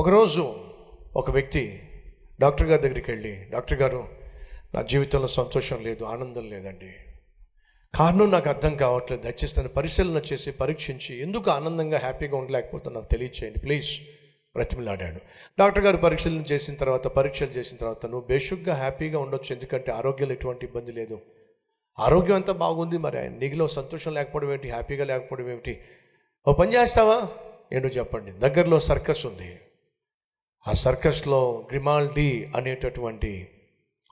ఒకరోజు ఒక వ్యక్తి డాక్టర్ గారి దగ్గరికి వెళ్ళి, డాక్టర్ గారు, నా జీవితంలో సంతోషం లేదు, ఆనందం లేదండి, కారణం నాకు అర్థం కావట్లేదు, దయచేసి నన్ను పరిశీలన చేసి పరీక్షించి ఎందుకు ఆనందంగా హ్యాపీగా ఉండలేకపోతే నాకు తెలియచేయండి ప్లీజ్ బ్రతిమలాడాడు. డాక్టర్ గారు పరీక్షలు చేసిన తర్వాత నువ్వు బేషుగ్గా హ్యాపీగా ఉండొచ్చు, ఎందుకంటే ఆరోగ్యంలో ఎటువంటి ఇబ్బంది లేదు, ఆరోగ్యం అంతా బాగుంది, మరి నీలో సంతోషం లేకపోవడం ఏమిటి, హ్యాపీగా లేకపోవడం ఏమిటి, ఓ పని చేస్తావా ఏంటో చెప్పండి. దగ్గరలో సర్కస్ ఉంది, ఆ సర్కస్లో గ్రిమాల్డీ అనేటటువంటి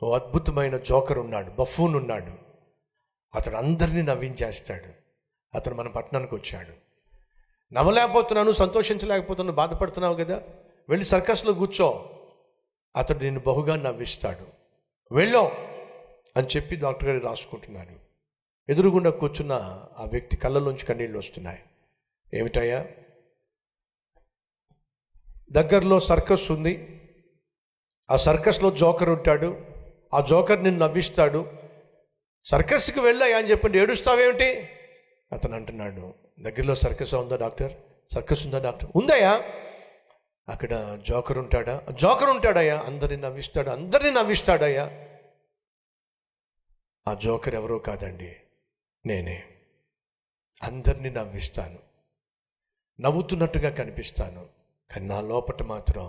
ఓ అద్భుతమైన జోకర్ ఉన్నాడు, బఫూన్ ఉన్నాడు. అతడు అందరినీ నవ్వించేస్తాడు. అతను మన పట్టణానికి వచ్చాడు. నవ్వలేకపోతున్నాను, సంతోషించలేకపోతున్నాను, బాధపడుతున్నావు కదా, వెళ్ళి సర్కస్లో కూర్చో, అతడు నిన్ను బహుగా నవ్విస్తాడు, వెళ్ళో అని చెప్పి డాక్టర్ గారు రాసుకుంటున్నాడు. ఎదురుగుండా కూర్చున్న ఆ వ్యక్తి కళ్ళలోంచి కన్నీళ్ళు వస్తున్నాయి. ఏమిటయ్యా, దగ్గరలో సర్కస్ ఉంది, ఆ సర్కస్లో జోకర్ ఉంటాడు, ఆ జోకర్ నిన్ను నవ్విస్తాడు, సర్కస్కి వెళ్ళాయా అని చెప్పండి, ఏడుస్తావేమిటి? అతను అంటున్నాడు, దగ్గరలో సర్కస్ ఉందా డాక్టర్, సర్కస్ ఉందా డాక్టర్? ఉందయ్యా, అక్కడ జోకర్ ఉంటాడా? జోకర్ ఉంటాడయ్యా, అందరినీ నవ్విస్తాడయ్యా. ఆ జోకర్ ఎవరో కాదండి, నేనే. అందరినీ నవ్విస్తాను, నవ్వుతున్నట్టుగా కనిపిస్తాను, కానీ నా లోపట మాత్రం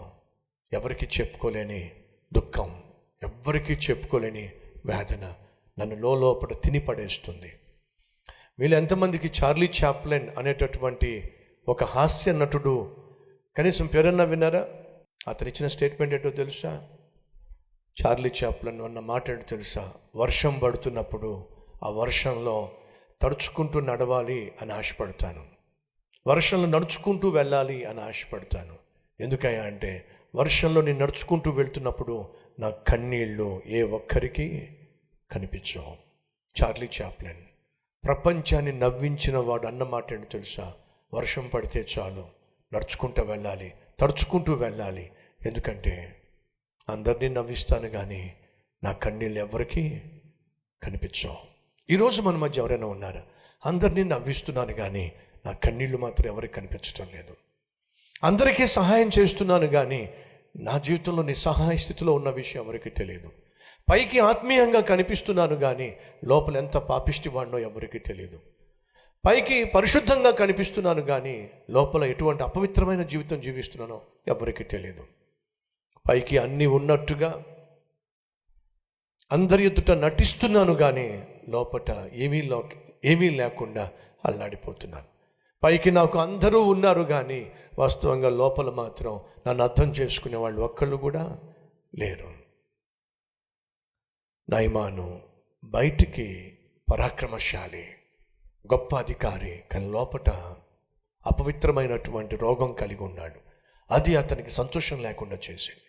ఎవరికి చెప్పుకోలేని దుఃఖం, ఎవ్వరికీ చెప్పుకోలేని వేదన నన్ను లోపల తిని పడేస్తుంది. వీళ్ళు ఎంతమందికి చార్లీ చాప్లిన్ అనేటటువంటి ఒక హాస్య నటుడు కనీసం పేరన్నా విన్నారా? అతను ఇచ్చిన స్టేట్మెంట్ ఏంటో తెలుసా? చార్లీ చాప్లిన్ అన్న మాట ఏంటో తెలుసా? వర్షం పడుతున్నప్పుడు ఆ వర్షంలో తడుచుకుంటూ నడవాలి అని ఆశపడతాను, వర్షంలో నడుచుకుంటూ వెళ్ళాలి అని ఆశపడతాను. ఎందుకయ్యా అంటే, వర్షంలో నేను నడుచుకుంటూ వెళ్తున్నప్పుడు నా కన్నీళ్ళు ఏ ఒక్కరికి కనిపించవు. చార్లీ చాప్లిన్ ప్రపంచాన్ని నవ్వించిన వాడు అన్నమాట ఏంటో తెలుసా? వర్షం పడితే చాలు, నడుచుకుంటూ వెళ్ళాలి, తడుచుకుంటూ వెళ్ళాలి, ఎందుకంటే అందరినీ నవ్విస్తాను కానీ నా కన్నీళ్ళు ఎవరికి కనిపించవు. ఈరోజు మన మధ్య ఎవరైనా ఉన్నారా? అందరినీ నవ్విస్తున్నాను కానీ నా కన్నీళ్లు మాత్రం ఎవరికి కనిపించడం లేదు. అందరికీ సహాయం చేస్తున్నాను కానీ నా జీవితంలో నిస్సహాయ స్థితిలో ఉన్న విషయం ఎవరికి తెలియదు. పైకి ఆత్మీయంగా కనిపిస్తున్నాను కానీ లోపల ఎంత పాపిష్టి వాడినో ఎవరికి తెలియదు. పైకి పరిశుద్ధంగా కనిపిస్తున్నాను కానీ లోపల ఎటువంటి అపవిత్రమైన జీవితం జీవిస్తున్నానో ఎవరికి తెలియదు. పైకి అన్నీ ఉన్నట్టుగా అందరి ఎదుట నటిస్తున్నాను కానీ లోపట ఏమీ లేకుండా అల్లాడిపోతున్నాను. పైకి నాకు అందరూ ఉన్నారు కానీ వాస్తవంగా లోపల మాత్రం నన్ను అర్థం చేసుకునే వాళ్ళు ఒక్కళ్ళు కూడా లేరు. నయమాను బయటికి పరాక్రమశాలి, గొప్ప అధికారి, కానీ లోపట అపవిత్రమైనటువంటి రోగం కలిగి ఉన్నాడు. అది అతనికి సంతోషం లేకుండా చేసింది,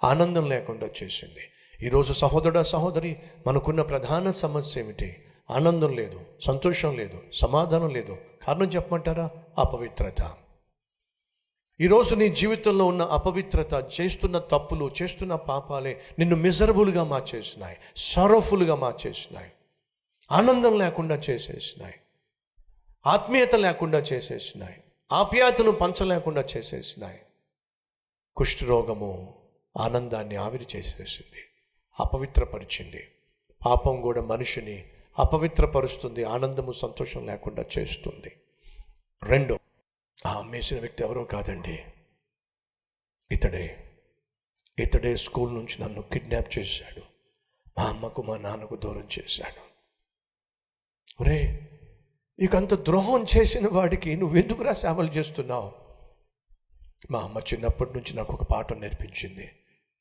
ఆనందం లేకుండా చేసింది. ఈరోజు సహోదరుడా, సహోదరి, మనకున్న ప్రధాన సమస్య ఏమిటి? ఆనందం లేదు, సంతోషం లేదు, సమాధానం లేదు. కారణం చెప్పమంటారా? అపవిత్రత. ఈరోజు నీ జీవితంలో ఉన్న అపవిత్రత, చేస్తున్న తప్పులు, చేస్తున్న పాపాలే నిన్ను మిజరబుల్గా మార్చేసినాయి, సారోఫుల్గా మార్చేసినాయి, ఆనందం లేకుండా చేసేసినాయి, ఆత్మీయత లేకుండా చేసేసినాయి, ఆప్యాయతను పంచలేకుండా చేసేసినాయి. కుష్ఠరోగము ఆనందాన్ని ఆవిరి చేసేసింది, అపవిత్రపరిచింది. పాపం కూడా మనిషిని అపవిత్రపరుస్తుంది, ఆనందము సంతోషం లేకుండా చేస్తుంది. రెండు, ఆ అమ్మేసిన వ్యక్తి ఎవరో కాదండి, ఇతడే స్కూల్ నుంచి నన్ను కిడ్నాప్ చేశాడు, మా అమ్మకు మా నాన్నకు దూరం చేశాడు. ఒరే, నీకంత ద్రోహం చేసిన వాడికి నువ్వెందుకురా సేవలు చేస్తున్నావు? మా అమ్మ చిన్నప్పటి నుంచి నాకు ఒక పాఠం నేర్పించింది.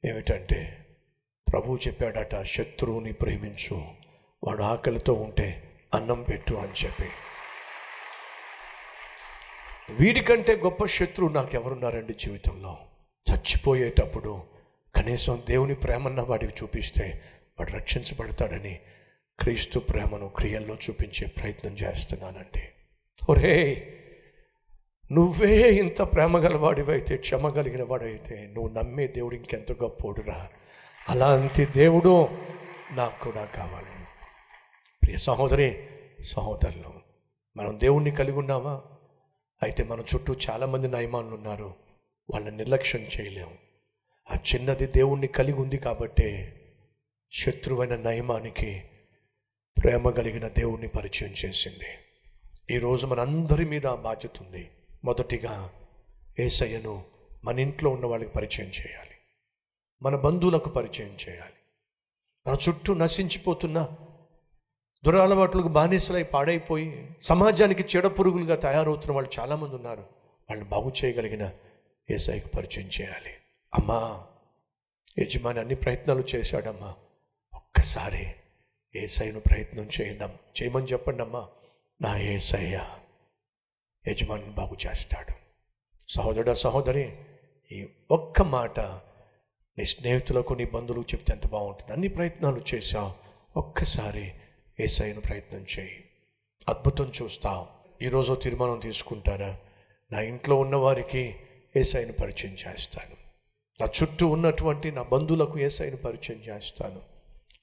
ఏమిటంటే, ప్రభువు చెప్పాడట, శత్రువుని ప్రేమించు, వాడు ఆకలితో ఉంటే అన్నం పెట్టు అని చెప్పి. వీడికంటే గొప్ప శత్రువు నాకు ఎవరున్నారండి జీవితంలో? చచ్చిపోయేటప్పుడు కనీసం దేవుని ప్రేమన్న వాడికి చూపిస్తే వాడు రక్షించబడతాడని క్రీస్తు ప్రేమను క్రియల్లో చూపించే ప్రయత్నం చేస్తున్నానండి. ఒరే, నువ్వే ఇంత ప్రేమ గలవాడివైతే, క్షమ కలిగిన వాడైతే, నువ్వు నమ్మే దేవుడు ఇంకెంత గొప్పోడురా. అలాంటి దేవుడు నాకు కూడా కావాలి. ప్రియ సహోదరి, సహోదరులు, మనం దేవుణ్ణి కలిగి ఉన్నామా? అయితే మన చుట్టూ చాలామంది నయమానులు ఉన్నారు, వాళ్ళని నిర్లక్ష్యం చేయలేము. ఆ చిన్నది దేవుణ్ణి కలిగి ఉంది కాబట్టే శత్రువైన నయమానికి ప్రేమ కలిగిన దేవుణ్ణి పరిచయం చేసింది. ఈరోజు మనందరి మీద ఆ బాధ్యత ఉంది. మొదటిగా యేసయ్యను మన ఇంట్లో ఉన్న వాళ్ళకి పరిచయం చేయాలి, మన బంధువులకు పరిచయం చేయాలి. మన చుట్టూ నశించిపోతున్న దురలవాట్లకు బానిసలై పాడైపోయి సమాజానికి చెడ పురుగులుగా తయారవుతున్న వాళ్ళు చాలామంది ఉన్నారు. వాళ్ళని బాగు చేయగలిగిన యేసయ్యకు పరిచయం చేయాలి. అమ్మా, యజమాని అన్ని ప్రయత్నాలు చేశాడమ్మా, ఒక్కసారి యేసయ్యను ప్రయత్నం చేయమని చెప్పండి అమ్మా. నా యేసయ్య యజమాని బాగు చేస్తాడు. సహోదరుడా, సహోదరి, ఈ ఒక్క మాట నీ స్నేహితులకు, నీ బంధువులకు చెప్తే ఎంత బాగుంటుంది. అన్ని ప్రయత్నాలు చేశావు, ఒక్కసారి యేసయ్యను ప్రయత్నం చేయి, అద్భుతం చూస్తావు. ఈరోజు తీర్మానం తీసుకుంటారా, నా ఇంట్లో ఉన్న వారికి యేసయ్యను పరిచయం చేస్తాను, నా చుట్టూ ఉన్నటువంటి నా బంధువులకు యేసయ్యను పరిచయం చేస్తాను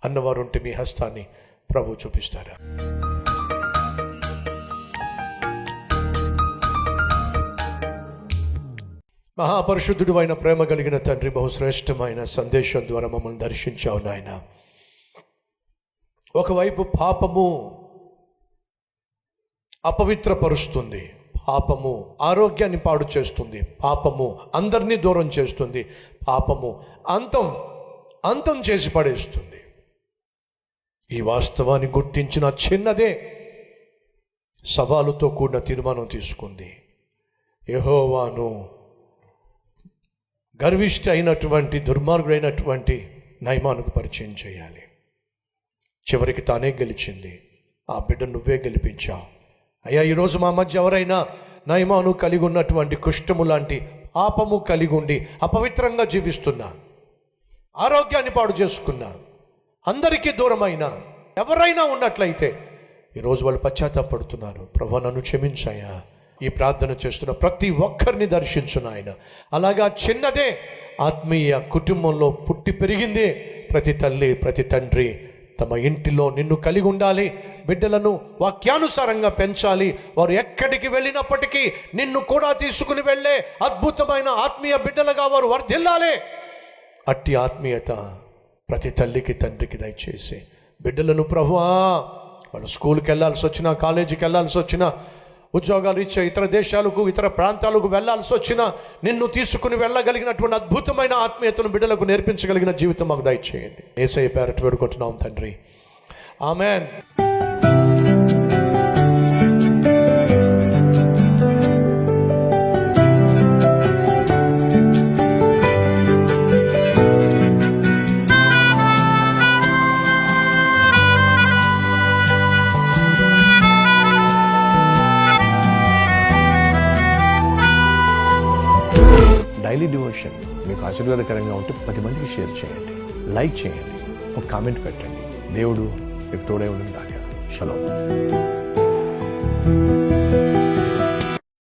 అన్నవారు ఉంటే మీ హస్తాన్ని ప్రభు చూపిస్తారా? మహాపరిశుద్ధుడు అయిన ప్రేమ కలిగిన తండ్రి, బహుశ్రేష్టమైన సందేశం ద్వారా మమ్మల్ని దర్శించావు నాయన. ఒకవైపు పాపము అపవిత్రపరుస్తుంది, పాపము ఆరోగ్యాన్ని పాడు చేస్తుంది, పాపము అందరినీ దూరం చేస్తుంది, పాపము అంతం చేసి పడేస్తుంది. ఈ వాస్తవాన్ని గుర్తించిన చిన్నదే సవాలుతో కూడిన తీర్మానం తీసుకుంది. యెహోవాను గర్విష్ఠ అయినటువంటి దుర్మార్గుడైనటువంటి నయమానుకు పరిచయం చేయాలి. చివరికి తానే గెలిచింది. ఆ బిడ్డ నువ్వే గెలిపించావు అయ్యా. ఈరోజు మా మధ్య ఎవరైనా నయమాను కలిగి ఉన్నటువంటి కుష్ఠము లాంటి పాపము కలిగి ఉండి అపవిత్రంగా జీవిస్తున్నా, ఆరోగ్యాన్ని పాడు చేసుకున్నా, అందరికీ దూరమైన ఎవరైనా ఉన్నట్లయితే ఈరోజు వాళ్ళు పశ్చాత్తాపడుతున్నారు. ప్రభువా, నన్ను క్షమించాయా. ఈ ప్రార్థన చేస్తున్న ప్రతి ఒక్కరిని దర్శించు నాయన. అలాగా చిన్నదే ఆత్మీయ కుటుంబంలో పుట్టి పెరిగింది ప్రతి తల్లి, ప్రతి తండ్రి తమ ఇంటిలో నిన్ను కలిగి ఉండాలి, బిడ్డలను వాక్యానుసారంగా పెంచాలి. వారు ఎక్కడికి వెళ్ళినప్పటికీ నిన్ను కూడా తీసుకుని వెళ్ళే అద్భుతమైన ఆత్మీయ బిడ్డలుగా వారు వర్ధిల్లాలి. అట్టి ఆత్మీయత ప్రతి తల్లికి, తండ్రికి దయచేసి బిడ్డలను ప్రభువా, వాళ్ళు స్కూల్కి వెళ్ళాల్సి వచ్చినా, కాలేజీకి వెళ్ళాల్సి వచ్చినా, ఉద్యోగాలు ఇచ్చే ఇతర దేశాలకు, ఇతర ప్రాంతాలకు వెళ్ళాల్సి వచ్చినా నిన్ను తీసుకుని వెళ్ళగలిగినటువంటి అద్భుతమైన ఆత్మీయతను బిడ్డలకు నేర్పించగలిగిన జీవితం మాకు దయచేయండి. యేసయ్య పేరట వేడుకుంటున్నాం తండ్రి, ఆమెన్. డైలీ డివోషన్ మీకు ఆశీర్వాదకరంగా ఉంటే 10 మందికి షేర్ చేయండి, లైక్ చేయండి, ఒక కామెంట్ పెట్టండి. దేవుడు మీకు తోడై ఉండును గాక. షలోమ్.